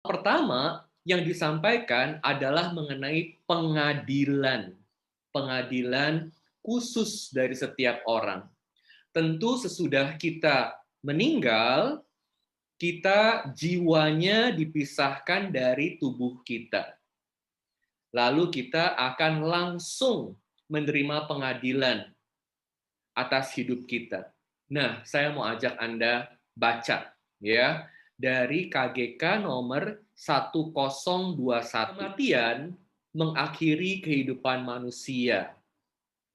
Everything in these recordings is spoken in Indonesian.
Pertama yang disampaikan adalah mengenai pengadilan. Pengadilan khusus dari setiap orang. Tentu sesudah kita meninggal, kita jiwanya dipisahkan dari tubuh kita. Lalu kita akan langsung menerima pengadilan atas hidup kita. Nah, saya mau ajak Anda baca ya dari KGK nomor 1021. Kematian mengakhiri kehidupan manusia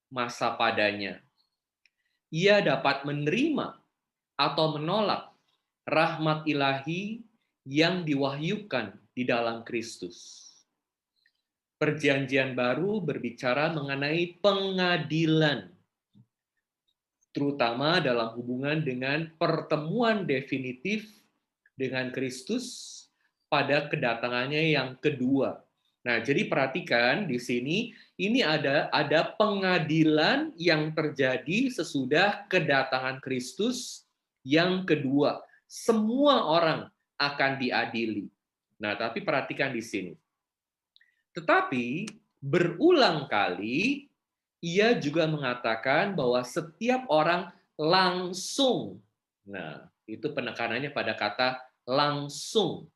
masa padanya. Ia dapat menerima atau menolak rahmat ilahi yang diwahyukan di dalam Kristus. Perjanjian baru berbicara mengenai pengadilan, terutama dalam hubungan dengan pertemuan definitif dengan Kristus pada kedatangannya yang kedua. Nah, jadi perhatikan di sini ini ada pengadilan yang terjadi sesudah kedatangan Kristus yang kedua. Semua orang akan diadili. Nah, tapi perhatikan di sini. Tetapi berulang kali ia juga mengatakan bahwa setiap orang langsung. Nah, itu penekanannya pada kata langsung.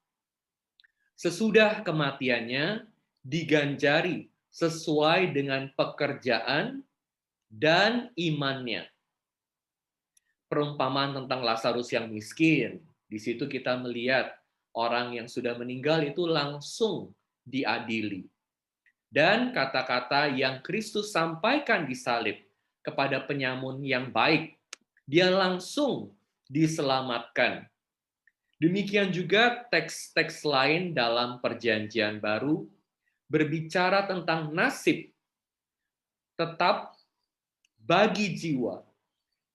Sesudah kematiannya diganjari sesuai dengan pekerjaan dan imannya. Perumpamaan tentang Lazarus yang miskin. Di situ kita melihat orang yang sudah meninggal itu langsung diadili. Dan kata-kata yang Kristus sampaikan di salib kepada penyamun yang baik, dia langsung diselamatkan. Demikian juga teks-teks lain dalam Perjanjian Baru berbicara tentang nasib tetap bagi jiwa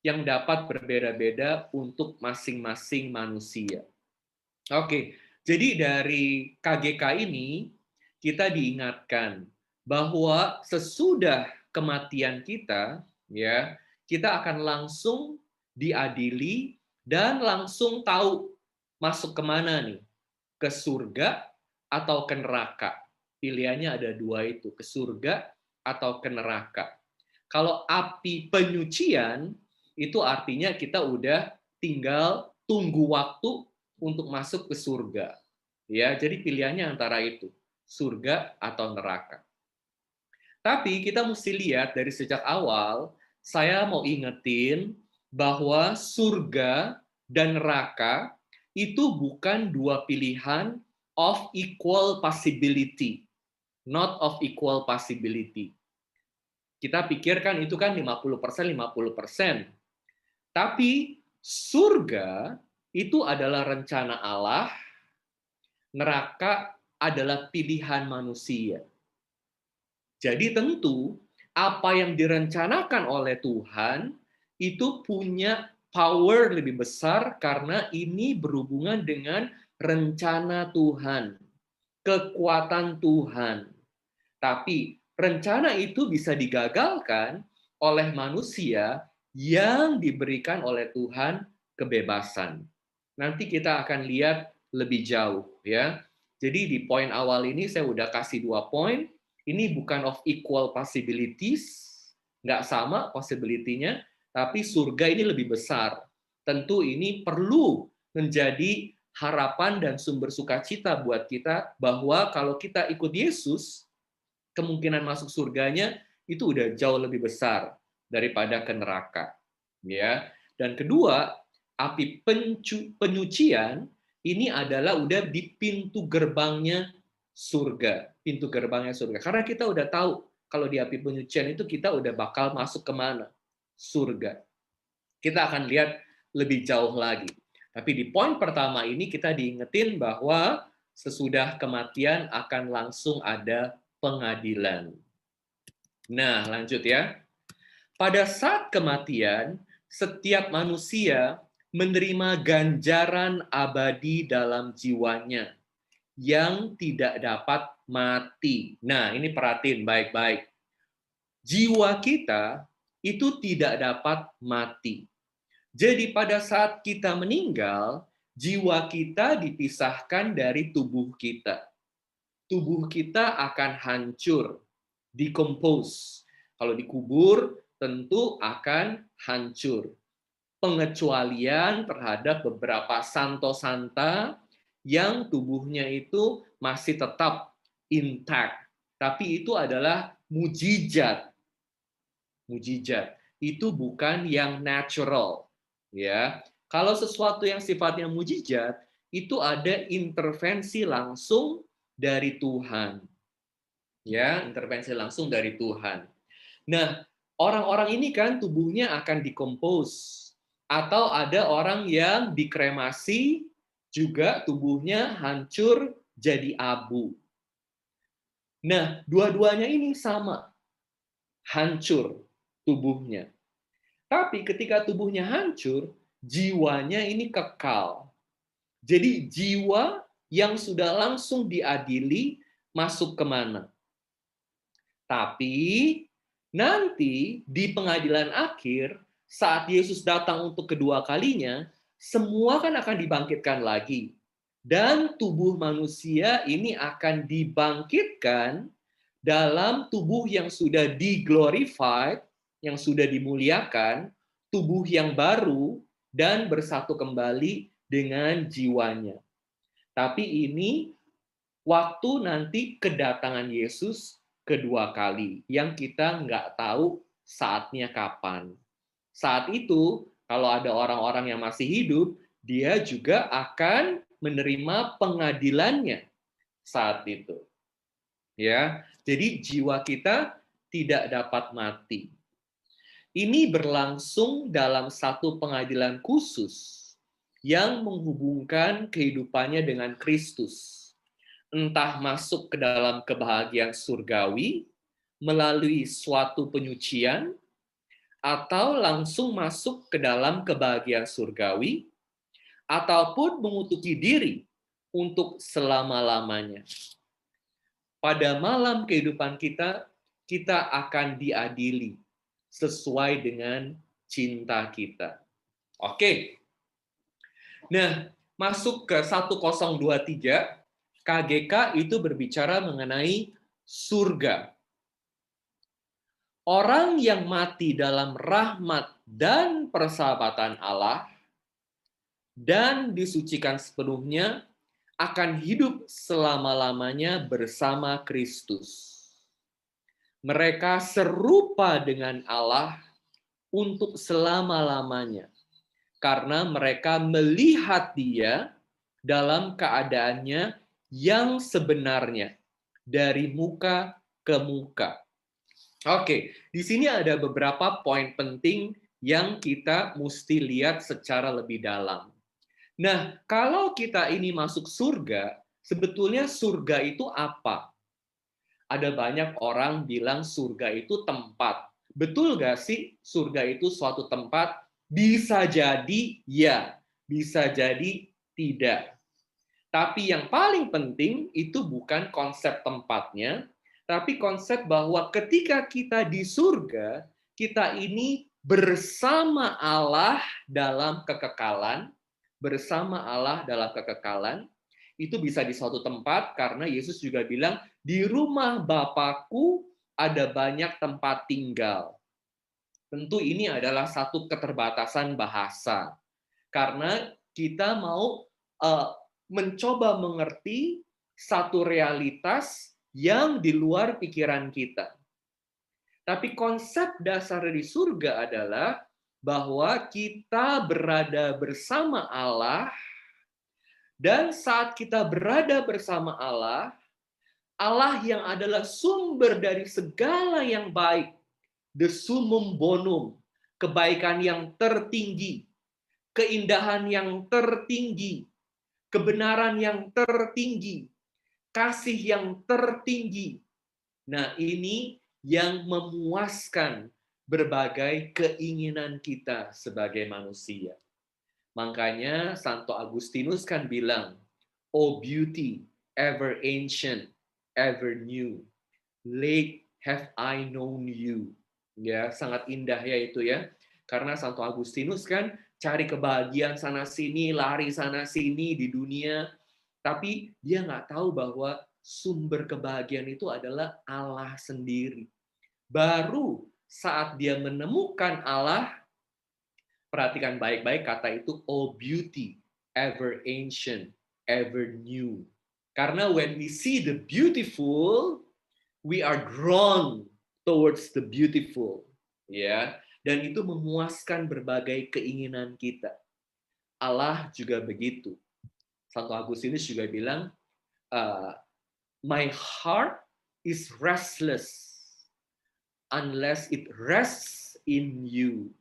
yang dapat berbeda-beda untuk masing-masing manusia. Oke, jadi dari KGK ini kita diingatkan bahwa sesudah kematian kita, ya, kita akan langsung diadili dan langsung tahu masuk kemana nih, ke surga atau ke neraka. Pilihannya ada dua itu, ke surga atau ke neraka. Kalau api penyucian, itu artinya kita udah tinggal tunggu waktu untuk masuk ke surga. Ya, jadi pilihannya antara itu, surga atau neraka. Tapi kita mesti lihat dari sejak awal, saya mau ingetin bahwa surga dan neraka itu bukan dua pilihan of equal possibility, not of equal possibility. Kita pikirkan itu kan 50%, 50%. Tapi surga itu adalah rencana Allah, neraka adalah pilihan manusia. Jadi tentu apa yang direncanakan oleh Tuhan itu punya power lebih besar karena ini berhubungan dengan rencana Tuhan, kekuatan Tuhan. Tapi rencana itu bisa digagalkan oleh manusia yang diberikan oleh Tuhan kebebasan. Nanti kita akan lihat lebih jauh ya. Jadi di poin awal ini saya udah kasih 2 poin. Ini bukan of equal possibilities, nggak sama possibility-nya, tapi surga ini lebih besar. Tentu ini perlu menjadi harapan dan sumber sukacita buat kita bahwa kalau kita ikut Yesus, kemungkinan masuk surganya itu udah jauh lebih besar daripada ke neraka. Ya. Dan kedua, api penyucian ini adalah udah di pintu gerbangnya surga, pintu gerbangnya surga. Karena kita udah tahu kalau di api penyucian itu kita udah bakal masuk kemana? Surga. Kita akan lihat lebih jauh lagi. Tapi di poin pertama ini kita diingetin bahwa sesudah kematian akan langsung ada pengadilan. Nah, lanjut ya. Pada saat kematian, setiap manusia menerima ganjaran abadi dalam jiwanya yang tidak dapat mati. Nah, ini perhatiin baik-baik. Jiwa kita itu tidak dapat mati. Jadi pada saat kita meninggal, jiwa kita dipisahkan dari tubuh kita. Tubuh kita akan hancur, decompose. Kalau dikubur, tentu akan hancur. Pengecualian terhadap beberapa santo-santa yang tubuhnya itu masih tetap intact. Tapi itu adalah mujizat. Mujizat. Itu bukan yang natural. Ya. Kalau sesuatu yang sifatnya mujizat, itu ada intervensi langsung dari Tuhan. Ya, intervensi langsung dari Tuhan. Nah, orang-orang ini kan tubuhnya akan dikompos. Atau ada orang yang dikremasi, juga tubuhnya hancur jadi abu. Nah, dua-duanya ini sama, hancur tubuhnya. Tapi ketika tubuhnya hancur, jiwanya ini kekal. Jadi jiwa yang sudah langsung diadili masuk kemana? Tapi nanti di pengadilan akhir, saat Yesus datang untuk kedua kalinya, semua kan akan dibangkitkan lagi. Dan tubuh manusia ini akan dibangkitkan dalam tubuh yang sudah di-glorified, yang sudah dimuliakan, tubuh yang baru, dan bersatu kembali dengan jiwanya. Tapi ini waktu nanti kedatangan Yesus kedua kali, yang kita nggak tahu saatnya kapan. Saat itu, kalau ada orang-orang yang masih hidup, dia juga akan menerima pengadilannya saat itu. Ya, jadi jiwa kita tidak dapat mati. Ini berlangsung dalam satu pengadilan khusus yang menghubungkan kehidupannya dengan Kristus. Entah masuk ke dalam kebahagiaan surgawi melalui suatu penyucian, atau langsung masuk ke dalam kebahagiaan surgawi, ataupun mengutuki diri untuk selama-lamanya. Pada malam kehidupan kita, kita akan diadili sesuai dengan cinta kita. Oke. Nah, masuk ke 1023, KGK itu berbicara mengenai surga. Orang yang mati dalam rahmat dan persahabatan Allah dan disucikan sepenuhnya akan hidup selama-lamanya bersama Kristus. Mereka serupa dengan Allah untuk selama-lamanya, karena mereka melihat Dia dalam keadaannya yang sebenarnya, dari muka ke muka. Oke, di sini ada beberapa poin penting yang kita mesti lihat secara lebih dalam. Nah, kalau kita ini masuk surga, sebetulnya surga itu apa? Ada banyak orang bilang surga itu tempat. Betul nggak sih surga itu suatu tempat? Bisa jadi ya, bisa jadi tidak. Tapi yang paling penting itu bukan konsep tempatnya, tapi konsep bahwa ketika kita di surga, kita ini bersama Allah dalam kekekalan, bersama Allah dalam kekekalan. Itu bisa di suatu tempat karena Yesus juga bilang, di rumah Bapakku ada banyak tempat tinggal. Tentu ini adalah satu keterbatasan bahasa. Karena kita mau mencoba mengerti satu realitas yang di luar pikiran kita. Tapi konsep dasar di surga adalah bahwa kita berada bersama Allah, dan saat kita berada bersama Allah, Allah yang adalah sumber dari segala yang baik, the summum bonum, kebaikan yang tertinggi, keindahan yang tertinggi, kebenaran yang tertinggi, kasih yang tertinggi. Nah, ini yang memuaskan berbagai keinginan kita sebagai manusia. Makanya Santo Agustinus kan bilang, "Oh beauty, ever ancient, ever new, late have I known you." Ya, sangat indah ya itu ya. Karena Santo Agustinus kan cari kebahagiaan sana-sini, lari sana-sini di dunia, tapi dia nggak tahu bahwa sumber kebahagiaan itu adalah Allah sendiri. Baru saat dia menemukan Allah, perhatikan baik-baik kata itu, oh beauty, ever ancient, ever new. Karena when we see the beautiful, we are drawn towards the beautiful. Ya, dan itu memuaskan berbagai keinginan kita. Allah juga begitu. Santo Agustinus juga bilang, my heart is restless unless it rests in you.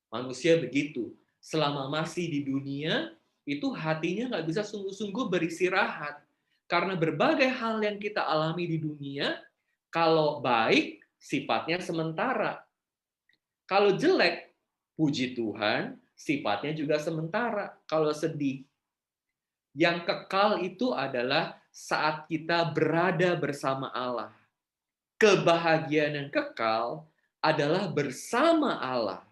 Manusia begitu. Selama masih di dunia, itu hatinya nggak bisa sungguh-sungguh beristirahat. Karena berbagai hal yang kita alami di dunia, kalau baik, sifatnya sementara. Kalau jelek, puji Tuhan, sifatnya juga sementara. Kalau sedih, yang kekal itu adalah saat kita berada bersama Allah. Kebahagiaan yang kekal adalah bersama Allah.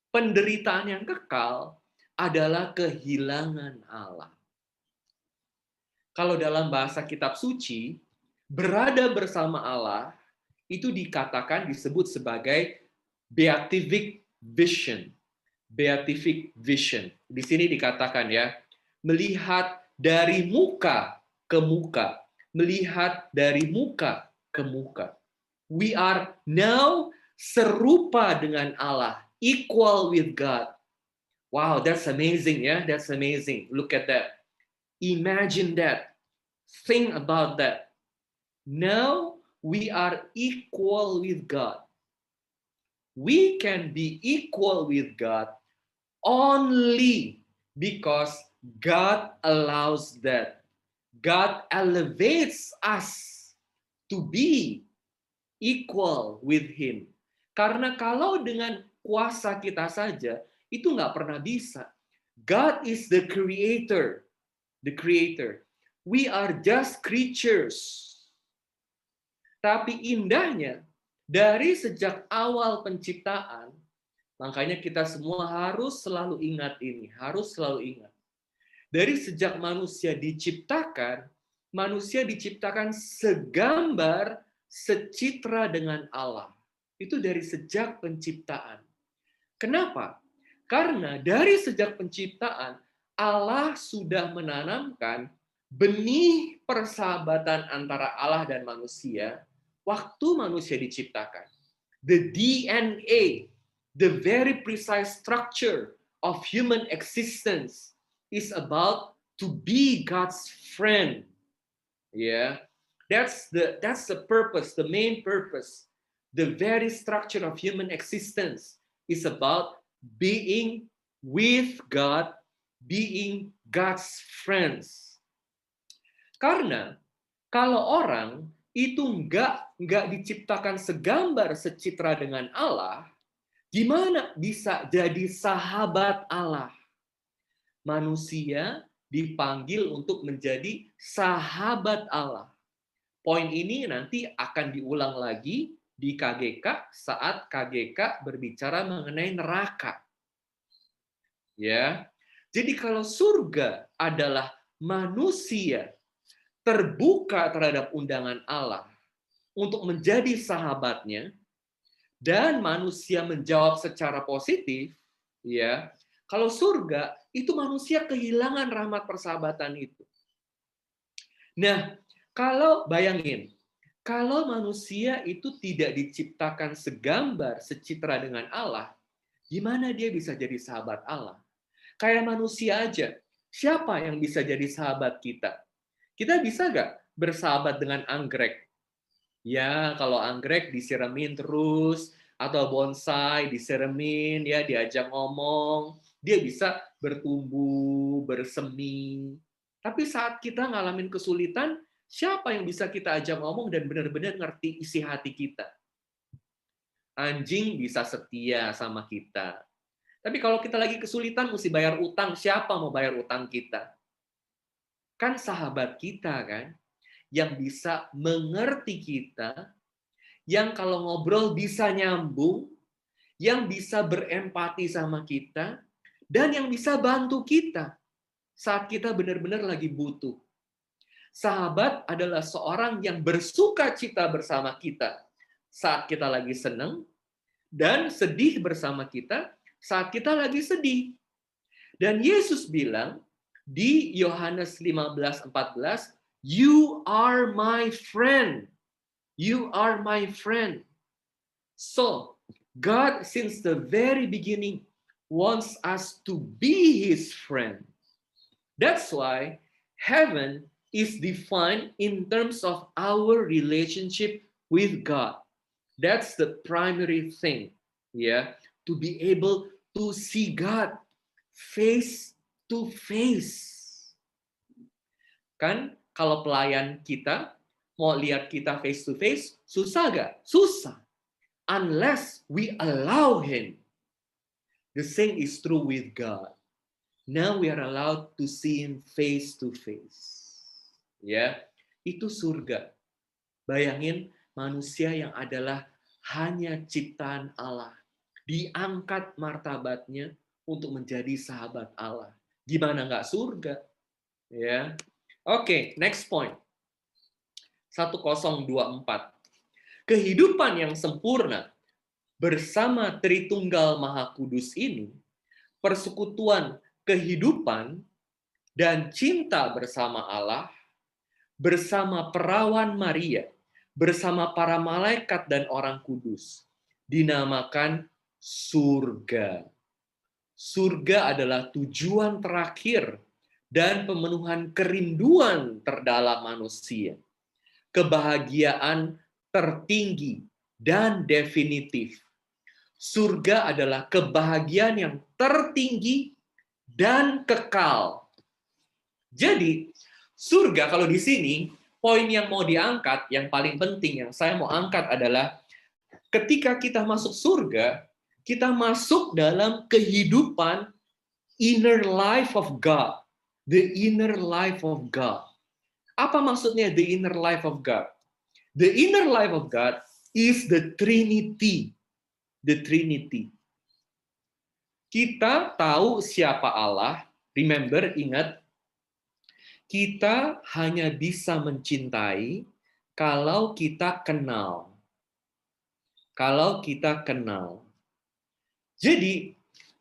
Penderitaan yang kekal adalah kehilangan Allah. Kalau dalam bahasa kitab suci, berada bersama Allah itu dikatakan disebut sebagai beatific vision. Beatific vision. Di sini dikatakan ya, melihat dari muka ke muka, melihat dari muka ke muka. We are now serupa dengan Allah, equal with God. Wow, that's amazing ya, that's amazing. Look at that. Imagine that. Think about that. Now we are equal with God. We can be equal with God only because God allows that. God elevates us to be equal with Him. Karena kalau dengan kuasa kita saja, itu nggak pernah bisa. God is the creator. The creator. We are just creatures. Tapi indahnya, dari sejak awal penciptaan, makanya kita semua harus selalu ingat ini, harus selalu ingat. Dari sejak manusia diciptakan segambar, secitra dengan Allah. Itu dari sejak penciptaan. Kenapa? Karena dari sejak penciptaan, Allah sudah menanamkan benih persahabatan antara Allah dan manusia waktu manusia diciptakan. The DNA, the very precise structure of human existence is about to be God's friend. Yeah, that's the purpose, the main purpose. The very structure of human existence is about being with God, being God's friends. Karena kalau orang itu nggak diciptakan segambar secitra dengan Allah, gimana bisa jadi sahabat Allah? Manusia dipanggil untuk menjadi sahabat Allah. Poin ini nanti akan diulang lagi di KGK saat KGK berbicara mengenai neraka. Ya. Jadi kalau surga adalah manusia terbuka terhadap undangan Allah untuk menjadi sahabatnya dan manusia menjawab secara positif, ya. Kalau surga itu manusia kehilangan rahmat persahabatan itu. Nah, kalau bayangin, kalau manusia itu tidak diciptakan segambar, secitra dengan Allah, gimana dia bisa jadi sahabat Allah? Kayak manusia aja, siapa yang bisa jadi sahabat kita? Kita bisa nggak bersahabat dengan anggrek? Ya, kalau anggrek disiramin terus, atau bonsai disiramin, ya diajak ngomong, dia bisa bertumbuh, bersemi. Tapi saat kita ngalamin kesulitan, siapa yang bisa kita ajak ngomong dan benar-benar ngerti isi hati kita? Anjing bisa setia sama kita. Tapi kalau kita lagi kesulitan, mesti bayar utang, siapa mau bayar utang kita? Kan sahabat kita kan, yang bisa mengerti kita, yang kalau ngobrol bisa nyambung, yang bisa berempati sama kita, dan yang bisa bantu kita saat kita benar-benar lagi butuh. Sahabat adalah seorang yang bersuka cita bersama kita saat kita lagi senang, dan sedih bersama kita saat kita lagi sedih. Dan Yesus bilang di Yohanes 15:14, "You are my friend. You are my friend." So, God since the very beginning wants us to be his friend. That's why heaven is defined in terms of our relationship with God. That's the primary thing, yeah, to be able to see God face to face. Kan kalau pelayan kita mau lihat kita face to face, susah gak? Susah. Unless we allow him. The same is true with God. Now we are allowed to see him face to face. Ya, itu surga. Bayangin manusia yang adalah hanya ciptaan Allah, diangkat martabatnya untuk menjadi sahabat Allah. Gimana nggak surga? Ya. Oke, next point. 1024. Kehidupan yang sempurna bersama Tritunggal Maha Kudus ini, persekutuan kehidupan dan cinta bersama Allah, bersama perawan Maria, bersama para malaikat dan orang kudus, dinamakan surga. Surga adalah tujuan terakhir dan pemenuhan kerinduan terdalam manusia. Kebahagiaan tertinggi dan definitif. Surga adalah kebahagiaan yang tertinggi dan kekal. Jadi, surga kalau di sini, poin yang mau diangkat, yang paling penting yang saya mau angkat adalah ketika kita masuk surga, kita masuk dalam kehidupan inner life of God. The inner life of God. Apa maksudnya the inner life of God? The inner life of God is the Trinity. The Trinity. Kita tahu siapa Allah. Remember, ingat, kita hanya bisa mencintai kalau kita kenal. Kalau kita kenal. Jadi,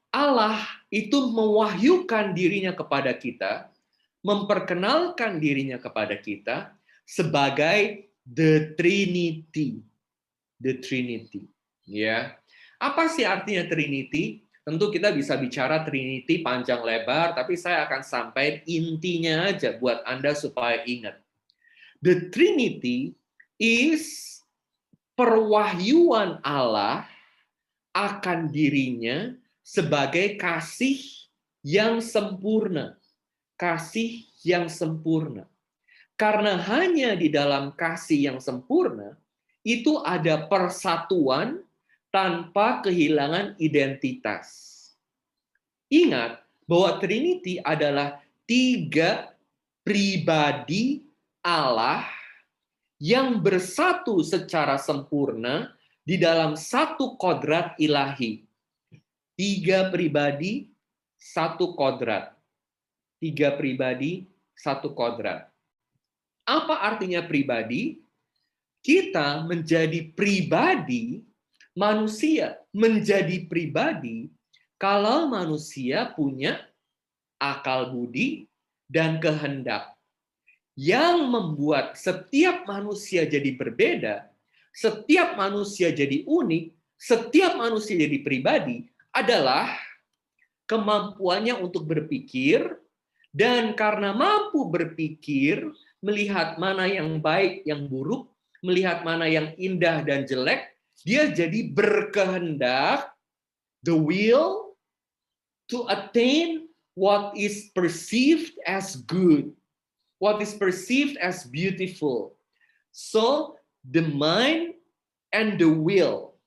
Allah itu mewahyukan dirinya kepada kita, memperkenalkan dirinya kepada kita sebagai the Trinity. The Trinity. Ya. Apa sih artinya Trinity? Tentu kita bisa bicara Trinity panjang lebar, tapi saya akan sampaikan intinya aja buat Anda supaya ingat. The Trinity is perwahyuan Allah akan dirinya sebagai kasih yang sempurna. Kasih yang sempurna. Karena hanya di dalam kasih yang sempurna, itu ada persatuan tanpa kehilangan identitas. Ingat bahwa Trinity adalah 3 pribadi Allah yang bersatu secara sempurna di dalam satu kodrat ilahi. 3 pribadi, 1 kodrat. 3 pribadi, 1 kodrat. Apa artinya pribadi? Kita menjadi pribadi, manusia menjadi pribadi kalau manusia punya akal budi dan kehendak. Yang membuat setiap manusia jadi berbeda, setiap manusia jadi unik, setiap manusia jadi pribadi adalah kemampuannya untuk berpikir, dan karena mampu berpikir, melihat mana yang baik, yang buruk, melihat mana yang indah dan jelek, dia jadi berkehendak, the will to attain what is perceived as good, what is perceived as beautiful. So, the mind and the will,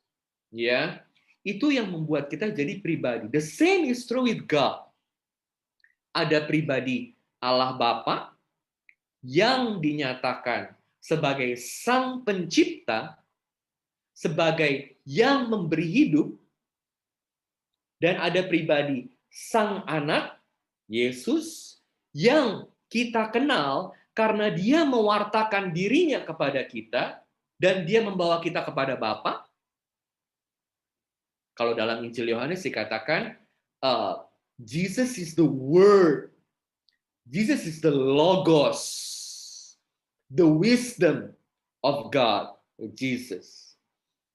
ya, itu yang membuat kita jadi pribadi. The same is true with God. Ada pribadi Allah Bapa yang dinyatakan sebagai Sang Pencipta, sebagai yang memberi hidup, Dan ada pribadi Sang Anak, Yesus, yang kita kenal karena dia mewartakan dirinya kepada kita, dan dia membawa kita kepada Bapa. Kalau dalam Injil Yohanes dikatakan, Jesus is the Word. Jesus is the Logos. The wisdom of God, Jesus.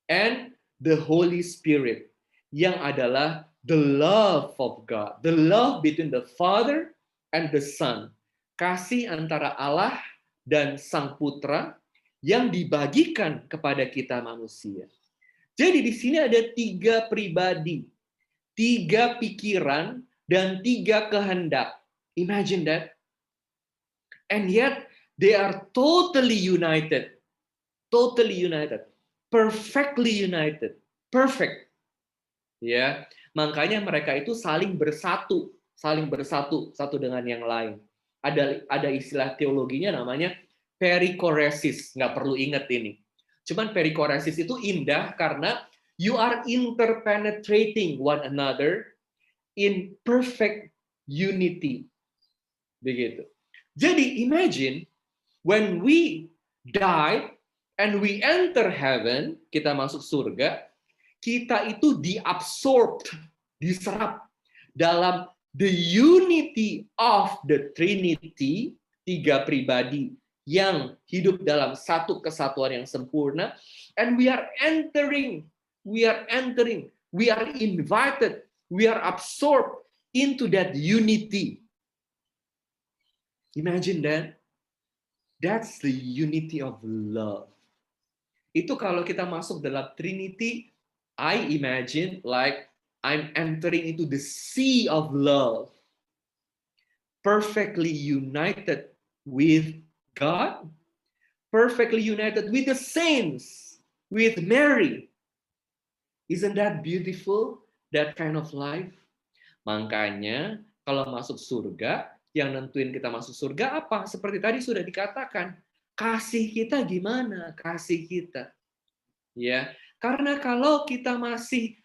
And the Holy Spirit, yang adalah the love of God. The love between the Father and the Son. Kasih antara Allah dan Sang Putra yang dibagikan kepada kita manusia. Jadi di sini ada 3 pribadi, 3 pikiran, dan 3 kehendak. Imagine that. And yet they are totally united. Totally united. Perfectly united. Perfect. Ya, makanya mereka itu saling bersatu satu dengan yang lain. Ada istilah teologinya namanya perikoresis, nggak perlu ingat ini. Cuman perikoresis itu indah karena you are interpenetrating one another in perfect unity. Begitu. Jadi imagine when we die and we enter heaven, kita masuk surga, kita itu diabsorb, diserap dalam the unity of the Trinity, 3 pribadi yang hidup dalam satu kesatuan yang sempurna, and we are entering, we are invited, we are absorbed into that unity. Imagine that. That's the unity of love. Itu kalau kita masuk dalam Trinity, I imagine like I'm entering into the sea of love. Perfectly united with God, perfectly united with the saints, with Mary. Isn't that beautiful, that kind of life? Makanya kalau masuk surga, yang nentuin kita masuk surga apa? Seperti tadi sudah dikatakan, kasih kita gimana? Kasih kita. Ya, karena kalau kita masih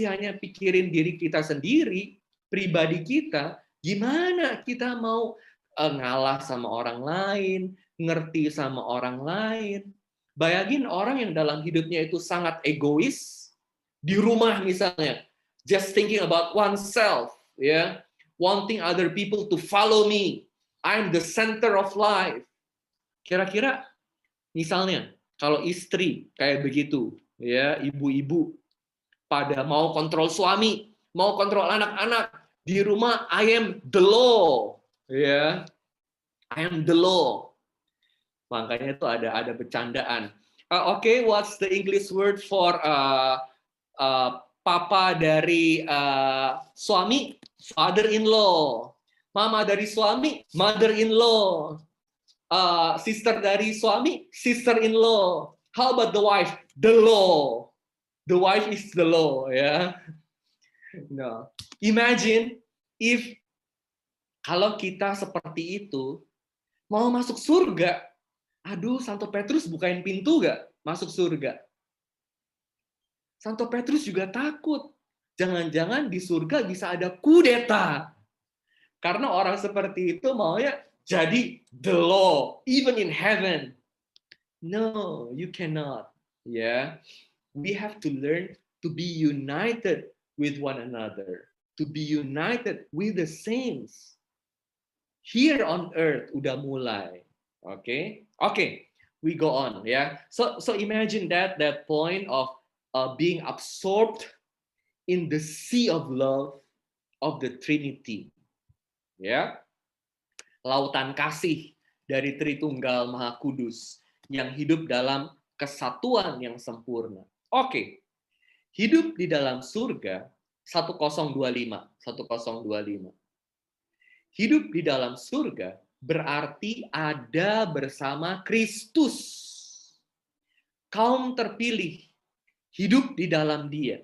hanya pikirin diri kita sendiri, pribadi kita, gimana kita mau ngalah sama orang lain, ngerti sama orang lain. Bayangin orang yang dalam hidupnya itu sangat egois, di rumah misalnya, just thinking about oneself, ya, wanting other people to follow me. I'm the center of life. Kira-kira misalnya kalau istri kayak begitu, ya, ibu-ibu pada mau kontrol suami, mau kontrol anak-anak, di rumah I am the law, ya. I am the law. Makanya itu ada bercandaan. Okay, what's the English word for papa dari suami? Father-in-law. Mama dari suami? Mother-in-law. Sister dari suami? Sister-in-law. How about the wife? The law. The wife is the law, ya. No. Imagine if kalau kita seperti itu, mau masuk surga, aduh, Santo Petrus bukain pintu gak masuk surga? Santo Petrus juga takut. Jangan-jangan di surga bisa ada kudeta. Karena orang seperti itu maunya jadi the law, even in heaven. No, you cannot. Yeah, we have to learn to be united with one another, to be united with the saints. Here on earth udah mulai. Okay, we go on. Yeah, so imagine that point of being absorbed in the sea of love of the Trinity. Ya, lautan kasih dari Tritunggal Maha Kudus yang hidup dalam kesatuan yang sempurna. Oke, hidup di dalam surga 1025. Hidup di dalam surga berarti ada bersama Kristus. Kaum terpilih hidup di dalam Dia,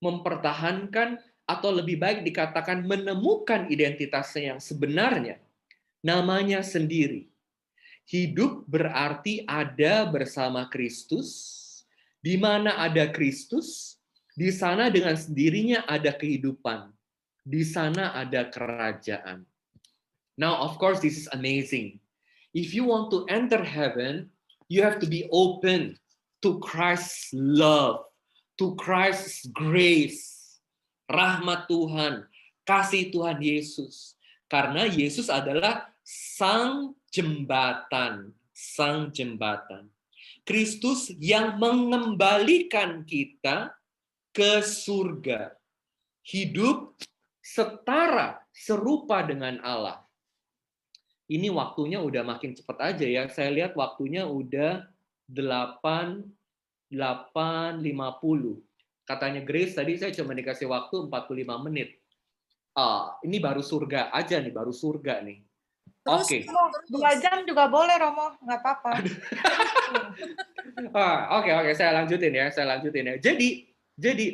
mempertahankan atau lebih baik dikatakan menemukan identitasnya yang sebenarnya, namanya sendiri. Hidup berarti ada bersama Kristus, di mana ada Kristus, Di sana dengan sendirinya ada kehidupan. Di sana ada kerajaan. Now, of course, this is amazing. If you want to enter heaven, you have to be open to Christ's love, to Christ's grace, rahmat Tuhan, kasih Tuhan Yesus. Karena Yesus adalah sang jembatan, sang jembatan. Kristus yang mengembalikan kita ke surga. Hidup setara, serupa dengan Allah. Ini waktunya udah makin cepat aja ya. Saya lihat waktunya udah 8.50. Katanya Grace tadi saya cuma dikasih waktu 45 menit. Ini baru surga aja nih, baru surga nih. Terus Oke. 2 jam juga boleh, Romo, nggak apa-apa. Oke, saya lanjutin ya. Jadi,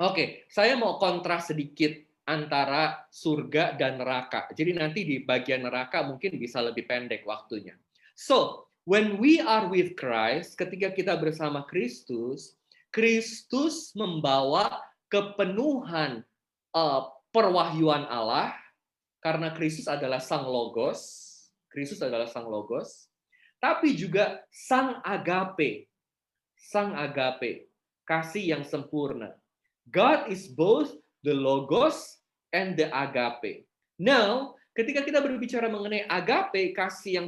oke, saya mau kontras sedikit antara surga dan neraka. Jadi nanti di bagian neraka mungkin bisa lebih pendek waktunya. So, when we are with Christ, ketika kita bersama Kristus, Kristus membawa kepenuhan perwahyuan Allah, karena Kristus adalah sang Logos. Kristus adalah sang Logos. Tapi juga sang agape. Sang agape. Kasih yang sempurna. God is both the Logos and the agape. Now, ketika kita berbicara mengenai agape, kasih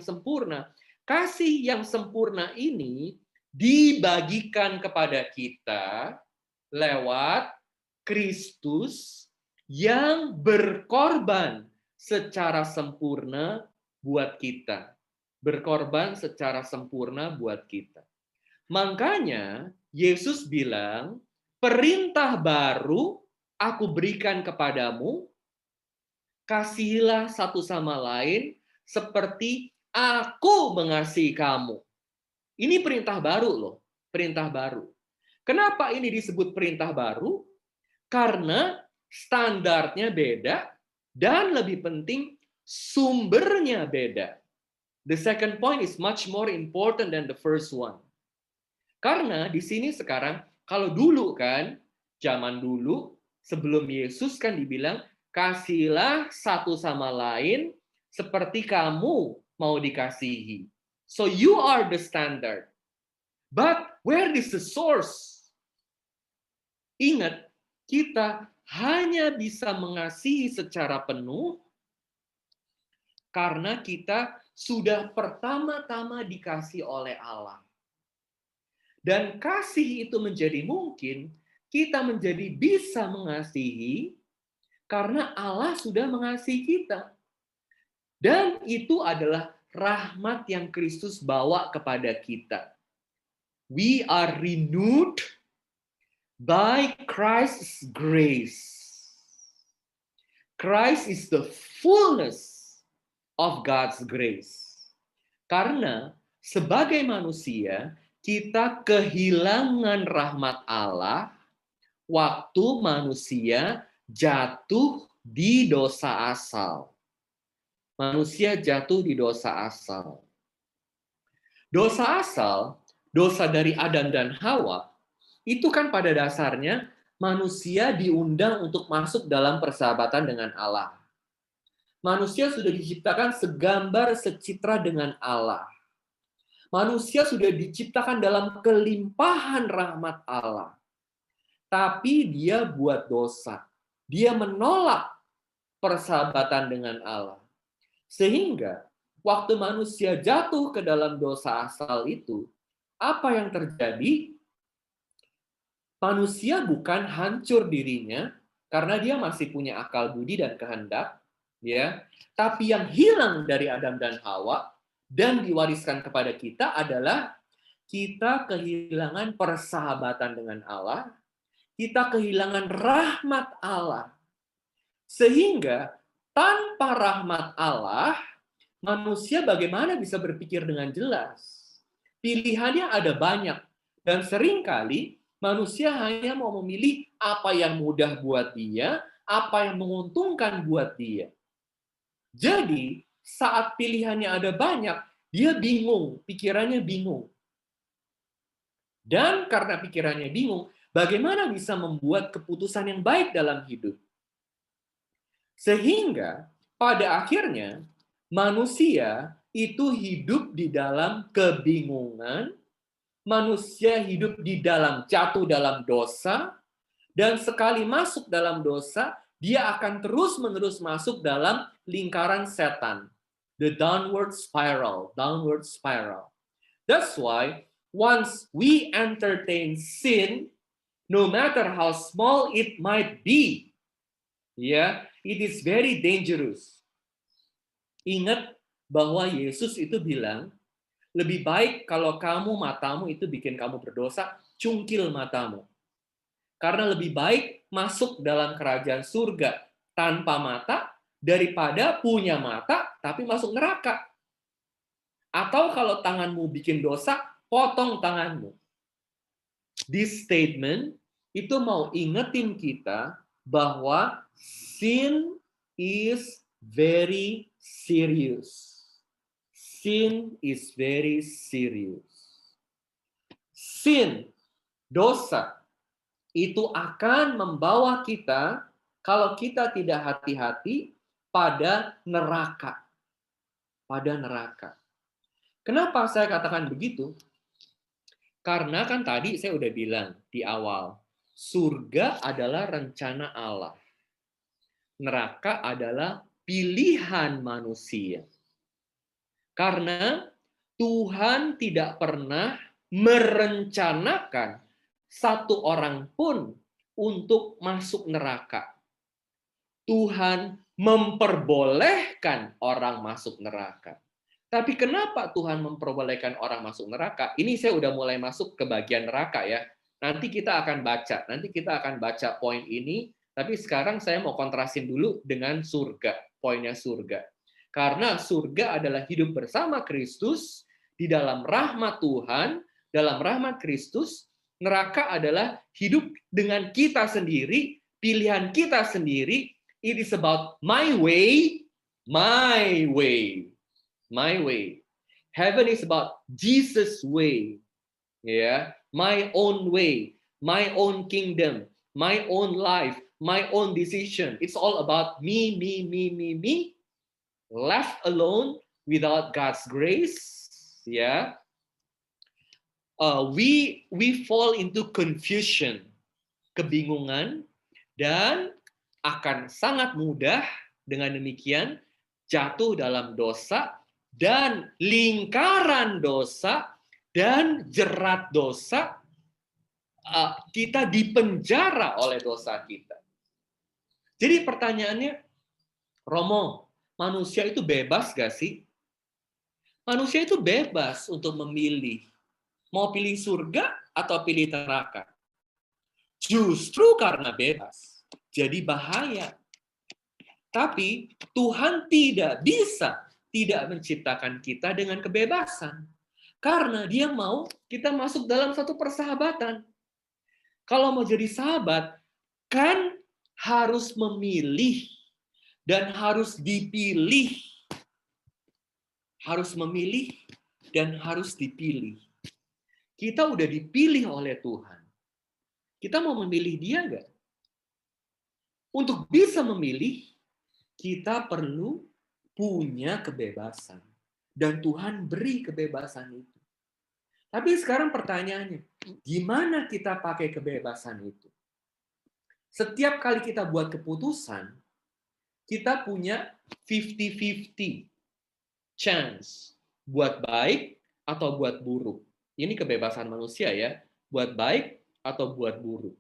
yang sempurna ini dibagikan kepada kita lewat Kristus yang berkorban secara sempurna buat kita. Berkorban secara sempurna buat kita. Makanya Yesus bilang, perintah baru aku berikan kepadamu, kasihilah satu sama lain seperti aku mengasihi kamu. Ini perintah baru loh, perintah baru. Kenapa ini disebut perintah baru? Karena standarnya beda dan lebih penting sumbernya beda. The second point is much more important than the first one. Karena di sini sekarang, kalau dulu kan, zaman dulu, sebelum Yesus kan dibilang, kasihilah satu sama lain seperti kamu mau dikasihi. So you are the standard. But where is the source? Ingat, kita hanya bisa mengasihi secara penuh karena kita sudah pertama-tama dikasih oleh Allah. Dan kasih itu menjadi mungkin, kita menjadi bisa mengasihi karena Allah sudah mengasihi kita. Dan itu adalah rahmat yang Kristus bawa kepada kita. We are renewed by Christ's grace. Christ is the fullness of God's grace. Karena sebagai manusia, kita kehilangan rahmat Allah waktu manusia jatuh di dosa asal. Manusia jatuh di dosa asal. Dosa asal, dosa dari Adam dan Hawa, itu kan pada dasarnya manusia diundang untuk masuk dalam persahabatan dengan Allah. Manusia sudah diciptakan segambar secitra dengan Allah. Manusia sudah diciptakan dalam kelimpahan rahmat Allah. Tapi dia buat dosa. Dia menolak persahabatan dengan Allah. Sehingga waktu manusia jatuh ke dalam dosa asal itu, apa yang terjadi? Manusia bukan hancur dirinya karena dia masih punya akal budi dan kehendak, ya. Tapi yang hilang dari Adam dan Hawa dan diwariskan kepada kita adalah kita kehilangan persahabatan dengan Allah, kita kehilangan rahmat Allah. Sehingga tanpa rahmat Allah, manusia bagaimana bisa berpikir dengan jelas? Pilihannya ada banyak. Dan seringkali manusia hanya mau memilih apa yang mudah buat dia, apa yang menguntungkan buat dia. Jadi, saat pilihannya ada banyak, dia bingung, pikirannya bingung. Dan karena pikirannya bingung, Bagaimana bisa membuat keputusan yang baik dalam hidup? Sehingga pada akhirnya manusia itu hidup di dalam kebingungan, manusia hidup di dalam jatuh dalam dosa, dan sekali masuk dalam dosa, dia akan terus-menerus masuk dalam lingkaran setan. The downward spiral, downward spiral. That's why once we entertain sin, no matter how small it might be, it is very dangerous. Ingat bahwa Yesus itu bilang, lebih baik kalau matamu itu bikin kamu berdosa, cungkil matamu. Karena lebih baik masuk dalam kerajaan surga tanpa mata daripada punya mata tapi masuk neraka. Atau kalau tanganmu bikin dosa, potong tanganmu. This statement itu mau ingetin kita bahwa sin is very serious. Sin is very serious. Sin, dosa, itu akan membawa kita, kalau kita tidak hati-hati, pada neraka. Pada neraka. Kenapa saya katakan begitu? Karena kan tadi saya udah bilang di awal, surga adalah rencana Allah. Neraka adalah pilihan manusia. Karena Tuhan tidak pernah merencanakan satu orang pun untuk masuk neraka. Tuhan memperbolehkan orang masuk neraka. Tapi kenapa Tuhan memperbolehkan orang masuk neraka? Ini saya udah mulai masuk ke bagian neraka ya. Nanti kita akan baca poin ini, tapi sekarang saya mau kontrasin dulu dengan surga, poinnya surga. Karena surga adalah hidup bersama Kristus di dalam rahmat Tuhan, dalam rahmat Kristus. Neraka adalah hidup dengan kita sendiri, pilihan kita sendiri. It is about my way, my way, my way. Heaven is about Jesus' way, my own way, my own kingdom, my own life, my own decision. It's all about me, me, me, me, me. Left alone without God's grace, we fall into confusion, kebingungan, dan akan sangat mudah dengan demikian jatuh dalam dosa dan lingkaran dosa dan jerat dosa. Kita dipenjara oleh dosa kita. Jadi pertanyaannya, Romo, manusia itu bebas gak sih? Manusia itu bebas untuk memilih. Mau pilih surga atau pilih neraka? Justru karena bebas. Jadi bahaya. Tapi Tuhan tidak bisa tidak menciptakan kita dengan kebebasan. Karena dia mau kita masuk dalam satu persahabatan. Kalau mau jadi sahabat, kan harus memilih dan harus dipilih. Harus memilih dan harus dipilih. Kita udah dipilih oleh Tuhan. Kita mau memilih dia nggak? Untuk bisa memilih, kita perlu punya kebebasan. Dan Tuhan beri kebebasan itu. Tapi sekarang pertanyaannya, gimana kita pakai kebebasan itu? Setiap kali kita buat keputusan, kita punya 50-50 chance buat baik atau buat buruk. Ini kebebasan manusia ya, buat baik atau buat buruk.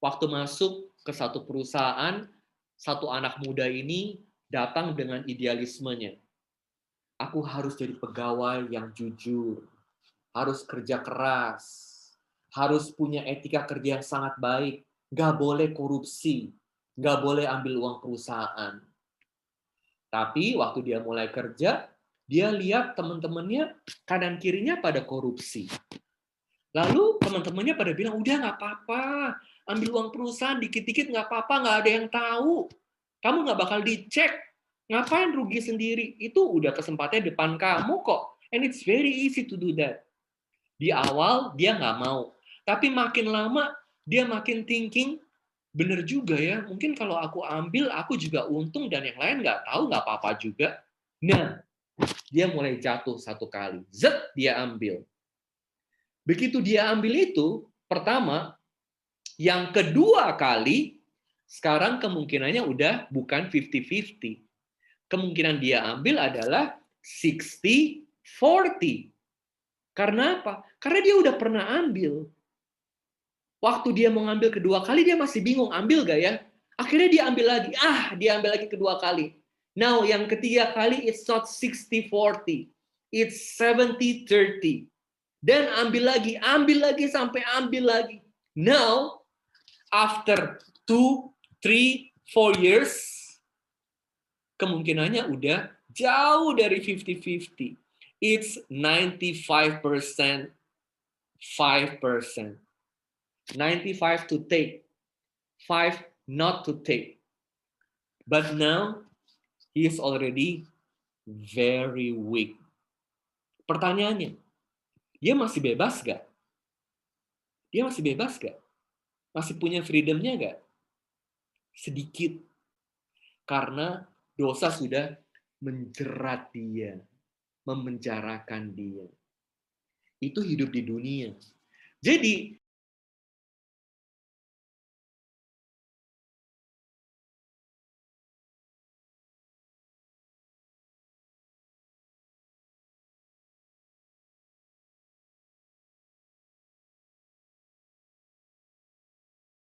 Waktu masuk ke satu perusahaan, satu anak muda ini datang dengan idealismenya. Aku harus jadi pegawai yang jujur, harus kerja keras, harus punya etika kerja yang sangat baik, nggak boleh korupsi, nggak boleh ambil uang perusahaan. Tapi waktu dia mulai kerja, dia lihat teman-temannya kanan kirinya pada korupsi. Lalu teman-temannya pada bilang, udah nggak apa-apa, ambil uang perusahaan dikit-dikit nggak apa-apa, nggak ada yang tahu. Kamu nggak bakal dicek. Ngapain rugi sendiri? Itu udah kesempatannya depan kamu kok. And it's very easy to do that. Di awal dia nggak mau. Tapi makin lama, dia makin thinking, bener juga ya, mungkin kalau aku ambil, aku juga untung dan yang lain nggak tahu, nggak apa-apa juga. Nah, dia mulai jatuh satu kali. Zet, dia ambil. Begitu dia ambil itu, pertama, yang kedua kali, sekarang kemungkinannya udah bukan 50-50. Kemungkinan dia ambil adalah 60-40. Karena apa? Karena dia udah pernah ambil. Waktu dia mau ngambil kedua kali, dia masih bingung, ambil gak ya? Akhirnya dia ambil lagi. Dia ambil lagi kedua kali. Now, yang ketiga kali, it's not 60-40. It's 70-30. Dan ambil lagi, sampai ambil lagi. Now, after 2, 3, 4 years, kemungkinannya udah jauh dari 50-50. It's 95%, 5%. 95 to take, 5 not to take. But now, he is already very weak. Pertanyaannya, dia masih bebas gak? Dia masih bebas gak? Masih punya freedom-nya gak? Sedikit. Karena dosa sudah menjerat dia, memenjarakan dia. Itu hidup di dunia. Jadi,